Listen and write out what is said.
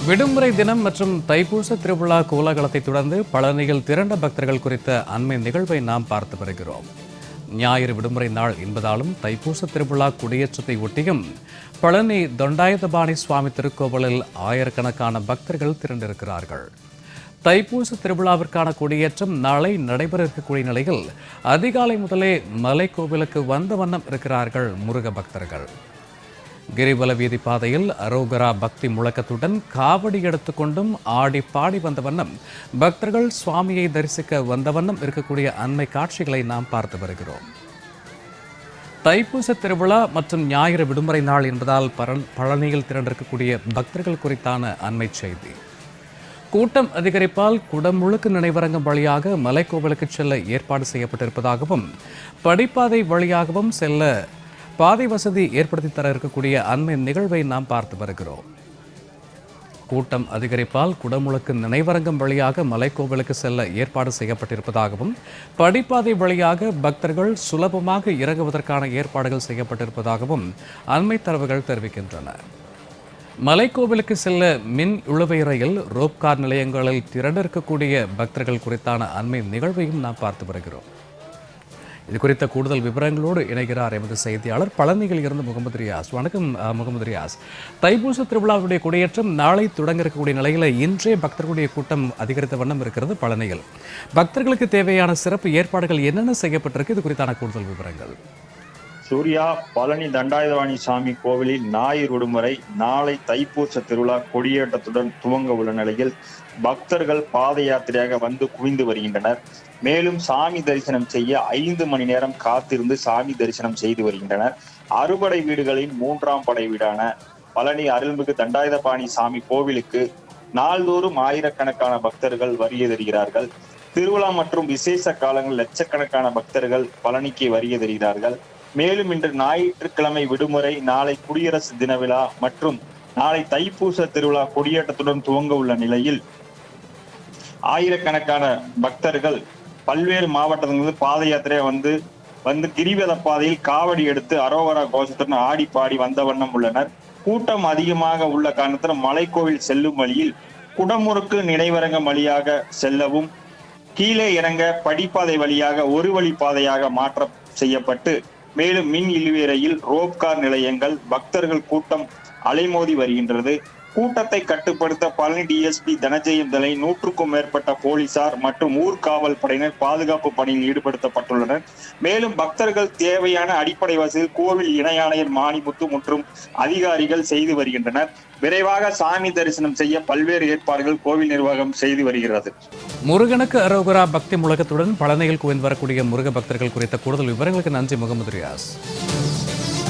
விடுமுறை தினம் மற்றும் தைப்பூச திருவிழா கோலாகலத்தை தொடர்ந்து பழனியில் திரண்ட பக்தர்கள் குறித்த அண்மை நிகழ்வை நாம் பார்த்து வருகிறோம். ஞாயிறு விடுமுறை நாள் என்பதாலும் தைப்பூச திருவிழா கொடியேற்றத்தை ஒட்டியும் பழனி தண்டாயுதபாணி சுவாமி திருக்கோவிலில் ஆயிரக்கணக்கான பக்தர்கள் திரண்டிருக்கிறார்கள். தைப்பூச திருவிழாவிற்கான கொடியேற்றம் நாளை நடைபெற இருக்கக்கூடிய நிலையில் அதிகாலை முதலே மலை கோவிலுக்கு வந்த வண்ணம் இருக்கிறார்கள் முருக பக்தர்கள். கிரிவல வீதி பாதையில் அரோகரா பக்தி முழக்கத்துடன் காவடி எடுத்துக்கொண்டும் ஆடி பாடி வந்த வண்ணம் பக்தர்கள் சுவாமியை தரிசிக்க வந்த வண்ணம் இருக்கக்கூடிய அண்மை காட்சிகளை நாம் பார்த்து வருகிறோம். தைப்பூச திருவிழா மற்றும் ஞாயிறு விடுமுறை நாள் என்பதால் பழனியில் திரண்டிருக்கக்கூடிய பக்தர்கள் குறித்தான அண்மை செய்தி. கூட்டம் அதிகரிப்பால் குடமுழுக்கு நினைவரங்கம் வழியாக மலைக்கோவிலுக்கு செல்ல ஏற்பாடு செய்யப்பட்டிருப்பதாகவும் படிப்பாதை வழியாகவும் செல்ல பாதை வசதி ஏற்படுத்தி தர இருக்கக்கூடிய அண்மை நிகழ்வை நாம் பார்த்து வருகிறோம். கூட்டம் அதிகரிப்பால் குடமுழுக்கு நினைவரங்கம் வழியாக மலைக்கோவிலுக்கு செல்ல ஏற்பாடு செய்யப்பட்டிருப்பதாகவும் படிப்பாதை வழியாக பக்தர்கள் சுலபமாக இறங்குவதற்கான ஏற்பாடுகள் செய்யப்பட்டிருப்பதாகவும் அண்மை தரவுகள் தெரிவிக்கின்றன. மலைக்கோவிலுக்கு செல்ல மின் இழுவை ரயில் ரோப்கார் நிலையங்களில் திரண்டிருக்கக்கூடிய பக்தர்கள் குறித்தான அண்மை நிகழ்வையும் நாம் பார்த்து வருகிறோம். இது குறித்த கூடுதல் விவரங்களோடு இணைகிறார் எமது செய்தியாளர் பழனியில் இருந்து முகமது ரியாஸ். வணக்கம் முகமது ரியாஸ். தைப்பூச திருவிழாவுடைய கொடியேற்றம் நாளை தொடங்க இருக்கக்கூடிய நிலையில் இன்றே பக்தர்களுடைய கூட்டம் அதிகரித்த வண்ணம் இருக்கிறது பழனியில். பக்தர்களுக்கு தேவையான சிறப்பு ஏற்பாடுகள் என்னென்ன செய்யப்பட்டிருக்கு, இது குறித்தான கூடுதல் விவரங்கள்? சூர்யா, பழனி தண்டாயுதபாணி சாமி கோவிலில் ஞாயிறு விடுமுறை நாளை தைப்பூச திருவிழா கொடியேற்றத்துடன் துவங்க உள்ள நிலையில் பக்தர்கள் பாத யாத்திரையாக வந்து குவிந்து வருகின்றனர். மேலும் சாமி தரிசனம் செய்ய 5 மணி நேரம் காத்திருந்து சாமி தரிசனம் செய்து வருகின்றனர். அறுபடை வீடுகளின் 3ஆம் படை வீடான பழனி அருள்மிகு தண்டாயுதபாணி சாமி கோவிலுக்கு நாள்தோறும் ஆயிரக்கணக்கான பக்தர்கள் வருகை தருகிறார்கள். திருவிழா மற்றும் விசேஷ காலங்கள் லட்சக்கணக்கான பக்தர்கள் பழனிக்கு வருகை தருகிறார்கள். மேலும் இன்று ஞாயிற்றுக்கிழமை விடுமுறை, நாளை குடியரசு தின விழா மற்றும் நாளை தைப்பூச திருவிழா கொடியேற்றத்துடன் துவங்க உள்ள நிலையில் ஆயிரக்கணக்கான பக்தர்கள் பல்வேறு மாவட்டத்திலிருந்து பாத யாத்திரையா வந்து கிரிவல பாதையில் காவடி எடுத்து அரோகரா கோஷத்துடன் ஆடி பாடி வந்த வண்ணம் உள்ளனர். கூட்டம் அதிகமாக உள்ள காரணத்தில் மலைக்கோவில் செல்லும் வழியில் குடமுறுக்கு நினைவரங்கம் வழியாக செல்லவும் கீழே இறங்க படிப்பாதை வழியாக ஒரு வழி பாதையாக மாற்றம் செய்யப்பட்டு மேலும் மின் இழுவேரையில் ரோப்கார் நிலையங்கள் பக்தர்கள் கூட்டம் அலைமோதி வருகின்றது. கூட்டத்தை கட்டுப்படுத்த பழனி டிஎஸ்பி தனஜெயம் தலை 100க்கும் மேற்பட்ட போலீசார் மற்றும் ஊர்காவல் படையினர் பாதுகாப்பு பணியில் ஈடுபடுத்தப்பட்டுள்ளனர். மேலும் பக்தர்கள் தேவையான அடிப்படை வசதி கோவில் இணை ஆணையர் மாணிமுத்து மற்றும் அதிகாரிகள் செய்து வருகின்றனர். விரைவாக சாமி தரிசனம் செய்ய பல்வேறு ஏற்பாடுகள் கோவில் நிர்வாகம் செய்து வருகிறது. முருகனுக்கு அரோகரா பக்தி முழக்கத்துடன் பழனியில் குவிந்து வரக்கூடிய முருக பக்தர்கள் குறித்த கூடுதல் விவரங்களுக்கு நன்றி முகமது ரியாஸ்.